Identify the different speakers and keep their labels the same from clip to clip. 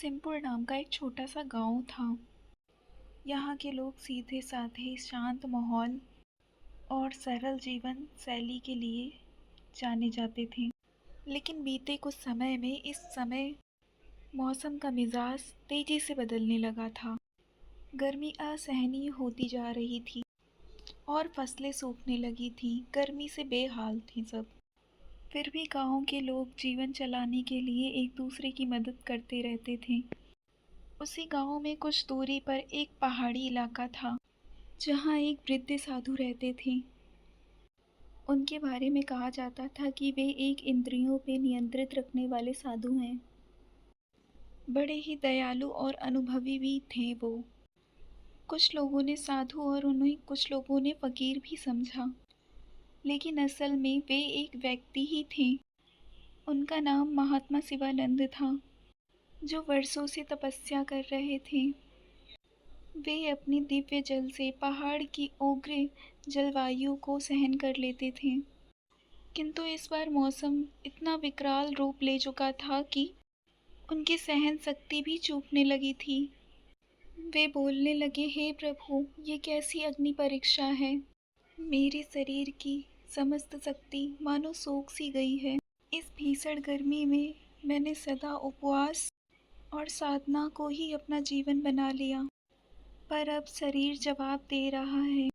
Speaker 1: सिंहपुर नाम का एक छोटा सा गांव था। यहाँ के लोग सीधे साधे शांत माहौल और सरल जीवन शैली के लिए जाने जाते थे। लेकिन बीते कुछ समय में इस समय मौसम का मिजाज तेजी से बदलने लगा था। गर्मी असहनीय होती जा रही थी और फसलें सूखने लगी थीं। गर्मी से बेहाल थे सब। फिर भी गांव के लोग जीवन चलाने के लिए एक दूसरे की मदद करते रहते थे। उसी गांव में कुछ दूरी पर एक पहाड़ी इलाका था जहां एक वृद्ध साधु रहते थे। उनके बारे में कहा जाता था कि वे एक इंद्रियों पे नियंत्रित रखने वाले साधु हैं। बड़े ही दयालु और अनुभवी भी थे वो। कुछ लोगों ने साधु और उन्हें कुछ लोगों ने फकीर भी समझा, लेकिन असल में वे एक व्यक्ति ही थे। उनका नाम महात्मा शिवानंद था, जो वर्षों से तपस्या कर रहे थे। वे अपनी दिव्य जल से पहाड़ की उग्र जलवायु को सहन कर लेते थे। किंतु इस बार मौसम इतना विकराल रूप ले चुका था कि उनकी सहन शक्ति भी चूकने लगी थी। वे बोलने लगे, हे प्रभु, ये कैसी अग्नि परीक्षा है। मेरे शरीर की समस्त शक्ति मानो सोख सी गई है। इस भीषण गर्मी में मैंने सदा उपवास और साधना को ही अपना जीवन बना लिया, पर अब शरीर जवाब दे रहा है।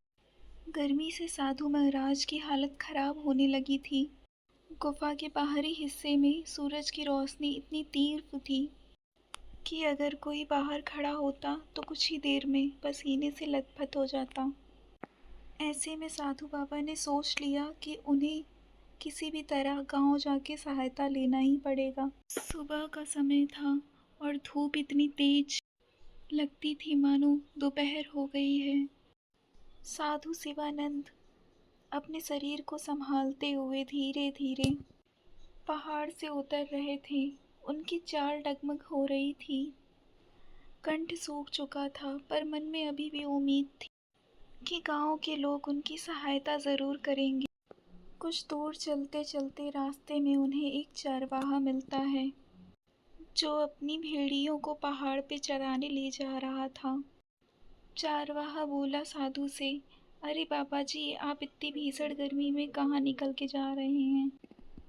Speaker 1: गर्मी से साधु महाराज की हालत खराब होने लगी थी। गुफा के बाहरी हिस्से में सूरज की रोशनी इतनी तीव्र थी कि अगर कोई बाहर खड़ा होता तो कुछ ही देर में पसीने से लथपथ हो जाता। ऐसे में साधु बाबा ने सोच लिया कि उन्हें किसी भी तरह गांव जाके सहायता लेना ही पड़ेगा। सुबह का समय था और धूप इतनी तेज लगती थी मानो दोपहर हो गई है। साधु शिवानंद अपने शरीर को संभालते हुए धीरे धीरे पहाड़ से उतर रहे थे। उनकी चाल डगमग हो रही थी। कंठ सूख चुका था, पर मन में अभी भी उम्मीद थी कि गांव के लोग उनकी सहायता जरूर करेंगे। कुछ दूर चलते चलते रास्ते में उन्हें एक चरवाहा मिलता है, जो अपनी भेड़ियों को पहाड़ पे चराने ले जा रहा था। चरवाहा बोला साधु से, अरे बाबा जी, आप इतनी भीषण गर्मी में कहाँ निकल के जा रहे हैं?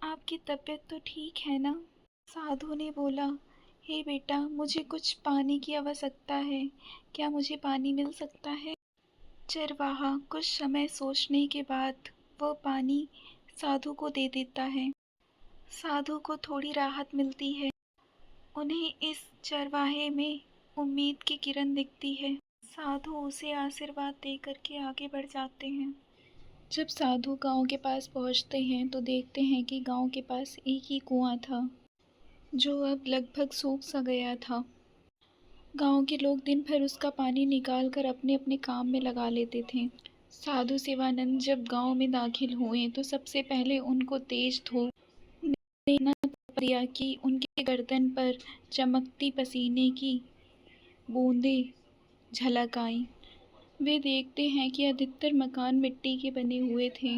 Speaker 1: आपकी तबीयत तो ठीक है ना? साधु ने बोला, हे बेटा, मुझे कुछ पानी की आवश्यकता है। क्या मुझे पानी मिल सकता है? चरवाहा कुछ समय सोचने के बाद वो पानी साधु को दे देता है। साधु को थोड़ी राहत मिलती है। उन्हें इस चरवाहे में उम्मीद की किरण दिखती है। साधु उसे आशीर्वाद दे करके आगे बढ़ जाते हैं। जब साधु गांव के पास पहुंचते हैं तो देखते हैं कि गांव के पास एक ही कुआं था, जो अब लगभग सूख सा गया था। गांव के लोग दिन भर उसका पानी निकाल कर अपने अपने काम में लगा लेते थे। साधु शिवानंद जब गांव में दाखिल हुए तो सबसे पहले उनको तेज धूप ने इतना तप दिया कि उनके गर्दन पर चमकती पसीने की बूंदें झलक आई। वे देखते हैं कि अधिकतर मकान मिट्टी के बने हुए थे।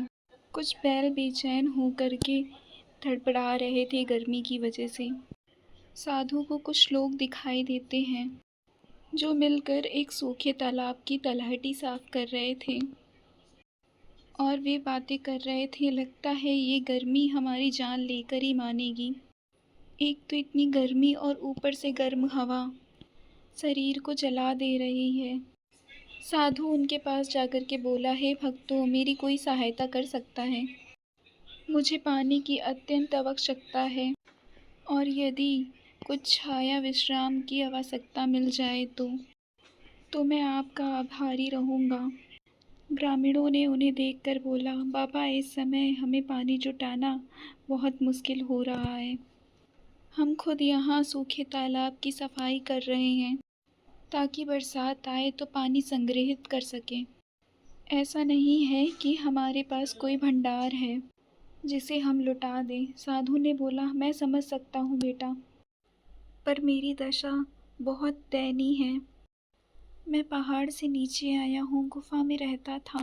Speaker 1: कुछ बैल बेचैन होकर के धड़पड़ा रहे थे गर्मी की वजह से। साधु को कुछ लोग दिखाई देते हैं, जो मिलकर एक सूखे तालाब की तलहटी साफ कर रहे थे और वे बातें कर रहे थे, लगता है ये गर्मी हमारी जान लेकर ही मानेगी। एक तो इतनी गर्मी और ऊपर से गर्म हवा शरीर को जला दे रही है। साधु उनके पास जाकर के बोला, हे भक्तों, मेरी कोई सहायता कर सकता है? मुझे पानी की अत्यंत आवश्यकता है और यदि कुछ छाया विश्राम की आवश्यकता मिल जाए तो मैं आपका आभारी रहूँगा। ग्रामीणों ने उन्हें देखकर बोला, बाबा, इस समय हमें पानी जुटाना बहुत मुश्किल हो रहा है। हम खुद यहाँ सूखे तालाब की सफाई कर रहे हैं ताकि बरसात आए तो पानी संग्रहित कर सकें। ऐसा नहीं है कि हमारे पास कोई भंडार है जिसे हम लुटा दें। साधु ने बोला, मैं समझ सकता हूँ बेटा, पर मेरी दशा बहुत दयनीय है। मैं पहाड़ से नीचे आया हूँ, गुफा में रहता था।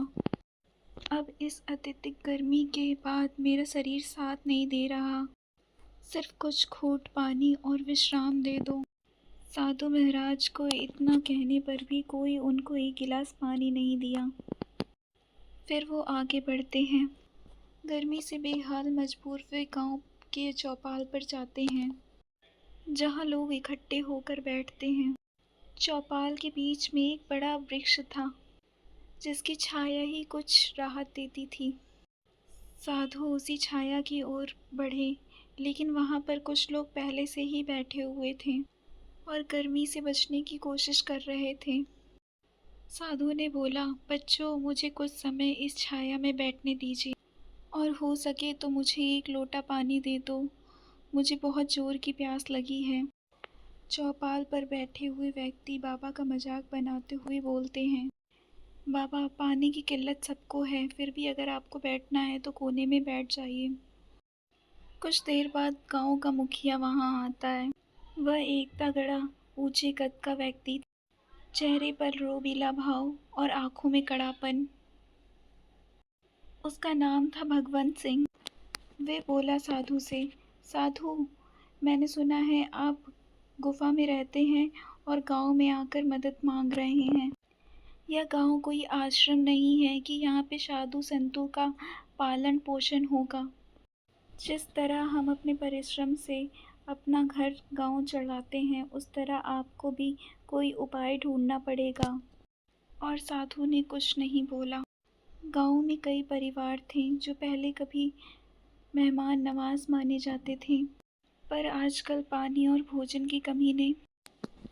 Speaker 1: अब इस अत्यधिक गर्मी के बाद मेरा शरीर साथ नहीं दे रहा। सिर्फ कुछ घूंट पानी और विश्राम दे दो। साधु महाराज को इतना कहने पर भी कोई उनको एक गिलास पानी नहीं दिया। फिर वो आगे बढ़ते हैं। गर्मी से बेहाल मजबूर वे गांव के चौपाल पर जाते हैं, जहां लोग इकट्ठे होकर बैठते हैं। चौपाल के बीच में एक बड़ा वृक्ष था, जिसकी छाया ही कुछ राहत देती थी। साधु उसी छाया की ओर बढ़े, लेकिन वहां पर कुछ लोग पहले से ही बैठे हुए थे और गर्मी से बचने की कोशिश कर रहे थे। साधु ने बोला, बच्चों, मुझे कुछ समय इस छाया में बैठने दीजिए और हो सके तो मुझे एक लोटा पानी दे दो। मुझे बहुत जोर की प्यास लगी है। चौपाल पर बैठे हुए व्यक्ति बाबा का मजाक बनाते हुए बोलते हैं, बाबा, पानी की किल्लत सबको है, फिर भी अगर आपको बैठना है तो कोने में बैठ जाइए। कुछ देर बाद गांव का मुखिया वहां आता है। वह एक तगड़ा, ऊंचे कद का व्यक्ति था। चेहरे पर रोबीला भाव और आंखों में कड़ापन। उसका नाम था भगवंत सिंह। वे बोला साधु से, साधु, मैंने सुना है आप गुफा में रहते हैं और गांव में आकर मदद मांग रहे हैं। यह गांव कोई आश्रम नहीं है कि यहाँ पे साधु संतों का पालन पोषण होगा। जिस तरह हम अपने परिश्रम से अपना घर गांव चलाते हैं, उस तरह आपको भी कोई उपाय ढूंढना पड़ेगा। और साधु ने कुछ नहीं बोला। गांव में कई परिवार थे जो पहले कभी मेहमान नवाज माने जाते थे, पर आजकल पानी और भोजन की कमी ने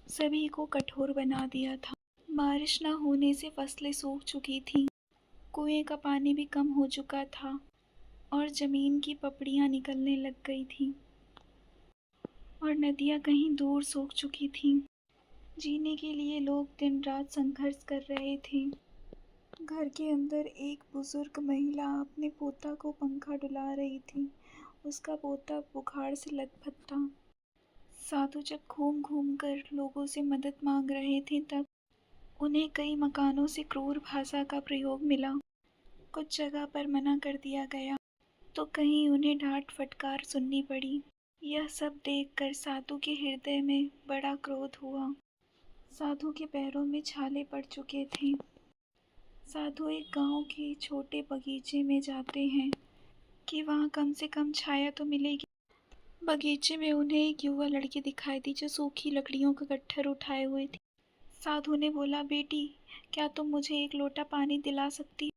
Speaker 1: सभी को कठोर बना दिया था। बारिश न होने से फसलें सूख चुकी थीं, कुएं का पानी भी कम हो चुका था और जमीन की पपड़ियां निकलने लग गई थीं और नदियां कहीं दूर सूख चुकी थीं। जीने के लिए लोग दिन रात संघर्ष कर रहे थे। घर के अंदर एक बुजुर्ग महिला अपने पोता को पंखा डुला रही थी। उसका पोता बुखार से लथपथ था। साधु जब घूम घूम कर लोगों से मदद मांग रहे थे, तब उन्हें कई मकानों से क्रूर भाषा का प्रयोग मिला। कुछ जगह पर मना कर दिया गया तो कहीं उन्हें डांट फटकार सुननी पड़ी। यह सब देखकर साधु के हृदय में बड़ा क्रोध हुआ। साधु के पैरों में छाले पड़ चुके थे। साधु एक गांव के छोटे बगीचे में जाते हैं कि वहां कम से कम छाया तो मिलेगी। बगीचे में उन्हें एक युवा लड़की दिखाई दी जो सूखी लकड़ियों का गट्ठर उठाए हुए थी। साधु ने बोला, बेटी, क्या तुम मुझे एक लोटा पानी दिला सकती?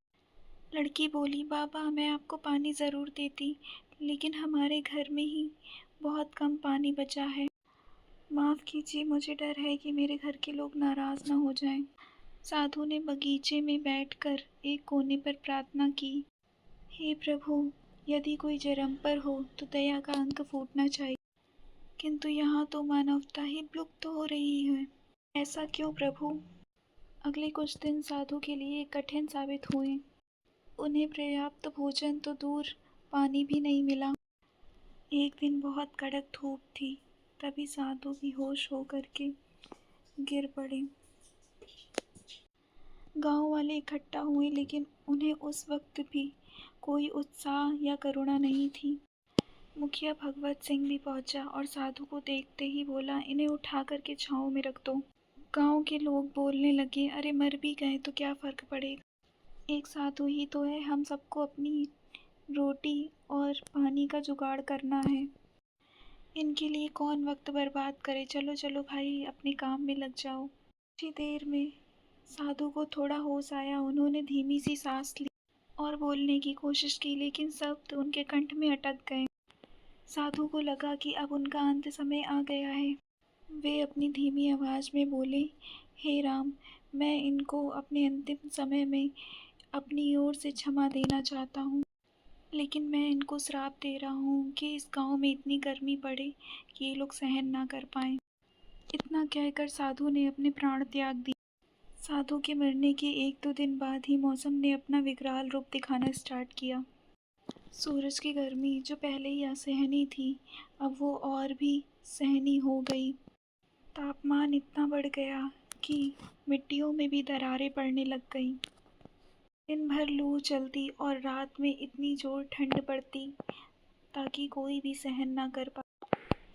Speaker 1: लड़की बोली, बाबा, मैं आपको पानी ज़रूर देती, लेकिन हमारे घर में ही बहुत कम पानी बचा है। माफ़ कीजिए, मुझे डर है कि मेरे घर के लोग नाराज़ ना हो जाएं। साधु ने बगीचे में बैठकर एक कोने पर प्रार्थना की, हे प्रभु, यदि कोई जरम पर हो तो दया का अंक फूटना चाहिए, किंतु यहाँ तो मानवता ही विलुप्त हो रही है। ऐसा क्यों प्रभु? अगले कुछ दिन साधु के लिए कठिन साबित हुए। उन्हें पर्याप्त भोजन तो दूर, पानी भी नहीं मिला। एक दिन बहुत कड़क धूप थी। तभी साधु बेहोश होकर के गिर पड़े। गांव वाले इकट्ठा हुए, लेकिन उन्हें उस वक्त भी कोई उत्साह या करुणा नहीं थी। मुखिया भगवत सिंह भी पहुंचा और साधु को देखते ही बोला, इन्हें उठा करके छांव में रख दो। गांव के लोग बोलने लगे, अरे मर भी गए तो क्या फर्क पड़ेगा, एक साधु ही तो है, हम सबको अपनी रोटी और पानी का जुगाड़ करना है, इनके लिए कौन वक्त बर्बाद करे। चलो चलो भाई, अपने काम में लग जाओ। कुछ ही देर में साधु को थोड़ा होश आया। उन्होंने धीमी सी सांस ली और बोलने की कोशिश की, लेकिन शब्द उनके कंठ में अटक गए। साधु को लगा कि अब उनका अंत समय आ गया है। वे अपनी धीमी आवाज में बोले, हे राम, मैं इनको अपने अंतिम समय में अपनी ओर से क्षमा देना चाहता हूँ, लेकिन मैं इनको श्राप दे रहा हूँ कि इस गांव में इतनी गर्मी पड़े कि ये लोग सहन ना कर पाएं। इतना कहकर साधु ने अपने प्राण त्याग दिए। साधु के मरने के 1-2 दिन बाद ही मौसम ने अपना विकराल रूप दिखाना स्टार्ट किया। सूरज की गर्मी, जो पहले ही असहनीय थी, अब वो और भी सहनीय हो गई। तापमान इतना बढ़ गया कि मिट्टियों में भी दरारें पड़ने लग गईं। दिन भर लू चलती और रात में इतनी जोर ठंड पड़ती ताकि कोई भी सहन ना कर पाए।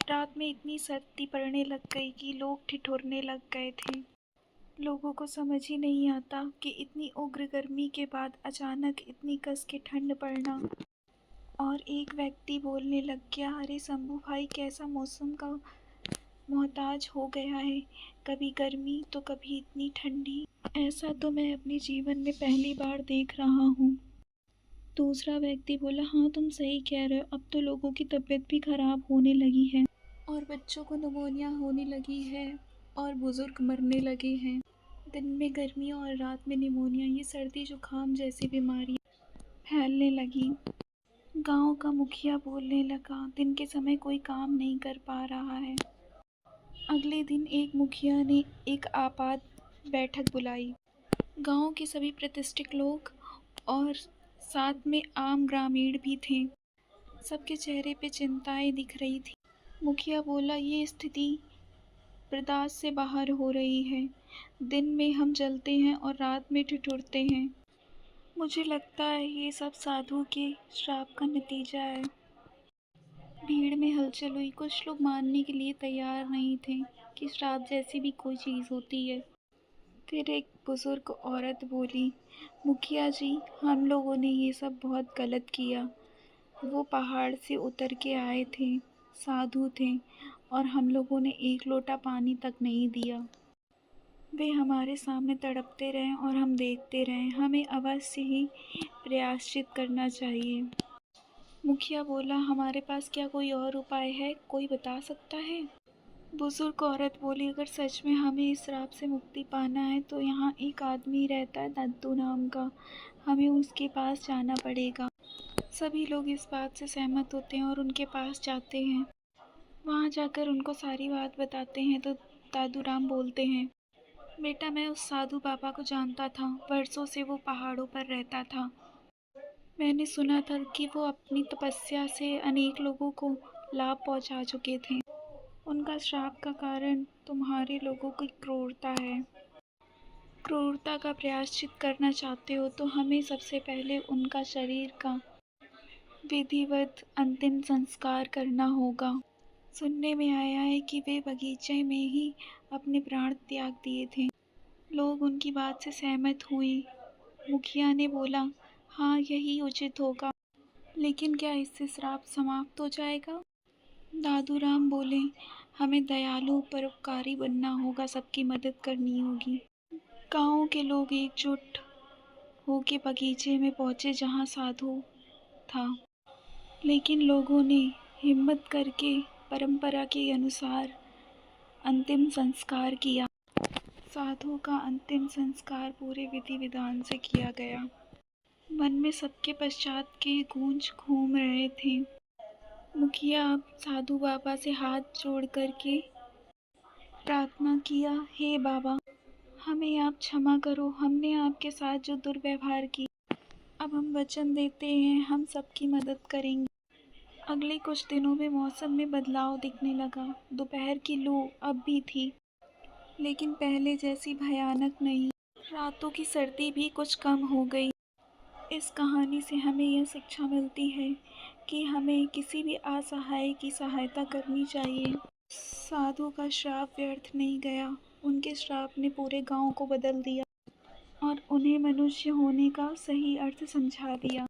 Speaker 1: रात में इतनी सर्दी पड़ने लग गई कि लोग ठिठुरने लग गए थे। लोगों को समझ ही नहीं आता कि इतनी उग्र गर्मी के बाद अचानक इतनी कस के ठंड पड़ना। और एक व्यक्ति बोलने लग गया, अरे शंभू भाई, कैसा मौसम का मोहताज हो गया है, कभी गर्मी तो कभी इतनी ठंडी। ऐसा तो मैं अपने जीवन में पहली बार देख रहा हूँ। दूसरा व्यक्ति बोला, हाँ तुम सही कह रहे हो, अब तो लोगों की तबीयत भी खराब होने लगी है और बच्चों को निमोनिया होने लगी है और बुजुर्ग मरने लगे हैं। दिन में गर्मी और रात में निमोनिया, ये सर्दी जुकाम जैसी बीमारियां फैलने लगी। गांव का मुखिया बोलने लगा, दिन के समय कोई काम नहीं कर पा रहा है। अगले दिन एक मुखिया ने एक आपात बैठक बुलाई। गांव के सभी प्रतिष्ठित लोग और साथ में आम ग्रामीण भी थे। सबके चेहरे पे चिंताएं दिख रही थी। मुखिया बोला, ये स्थिति बर्दाश्त से बाहर हो रही है। दिन में हम जलते हैं और रात में ठिठुरते हैं। मुझे लगता है ये सब साधु के श्राप का नतीजा है। भीड़ में हलचल हुई। कुछ लोग मानने के लिए तैयार नहीं थे कि श्राप जैसी भी कोई चीज़ होती है। फिर एक बुजुर्ग औरत बोली, मुखिया जी, हम लोगों ने ये सब बहुत गलत किया। वो पहाड़ से उतर के आए थे, साधु थे, और हम लोगों ने एक लोटा पानी तक नहीं दिया। वे हमारे सामने तड़पते रहे और हम देखते रहे। हमें अवश्य ही प्रायश्चित करना चाहिए। मुखिया बोला, हमारे पास क्या कोई और उपाय है? कोई बता सकता है? बुजुर्ग औरत बोली, अगर सच में हमें इस श्राप से मुक्ति पाना है तो यहाँ एक आदमी रहता है, दद्दू नाम का, हमें उसके पास जाना पड़ेगा। सभी लोग इस बात से सहमत होते हैं और उनके पास जाते हैं। वहाँ जाकर उनको सारी बात बताते हैं तो दादू राम बोलते हैं, बेटा, मैं उस साधु बाबा को जानता था। वर्षों से वो पहाड़ों पर रहता था। मैंने सुना था कि वो अपनी तपस्या से अनेक लोगों को लाभ पहुंचा चुके थे। उनका श्राप का कारण तुम्हारे लोगों की क्रूरता है। क्रूरता का प्रायश्चित करना चाहते हो तो हमें सबसे पहले उनका शरीर का विधिवत अंतिम संस्कार करना होगा। सुनने में आया है कि वे बगीचे में ही अपने प्राण त्याग दिए थे। लोग उनकी बात से सहमत हुए। मुखिया ने बोला, हाँ यही उचित होगा। लेकिन क्या इससे श्राप समाप्त हो जाएगा? दादू राम बोले, हमें दयालु परोपकारी बनना होगा, सबकी मदद करनी होगी। गांव के लोग एकजुट होके बगीचे में पहुंचे जहां साधु था। लेकिन लोगों ने हिम्मत करके परंपरा के अनुसार अंतिम संस्कार किया। साधु का अंतिम संस्कार पूरे विधि विधान से किया गया। मन में सबके पश्चात के गूंज घूम रहे थे। मुखिया अब साधु बाबा से हाथ जोड़ करके प्रार्थना किया, हे बाबा, हमें आप क्षमा करो, हमने आपके साथ जो दुर्व्यवहार किया। अब हम वचन देते हैं हम सबकी मदद करेंगे। अगले कुछ दिनों में मौसम में बदलाव दिखने लगा। दोपहर की लू अब भी थी, लेकिन पहले जैसी भयानक नहीं। रातों की सर्दी भी कुछ कम हो गई। इस कहानी से हमें यह शिक्षा मिलती है कि हमें किसी भी असहाय की सहायता करनी चाहिए। साधु का श्राप व्यर्थ नहीं गया। उनके श्राप ने पूरे गांव को बदल दिया और उन्हें मनुष्य होने का सही अर्थ समझा दिया।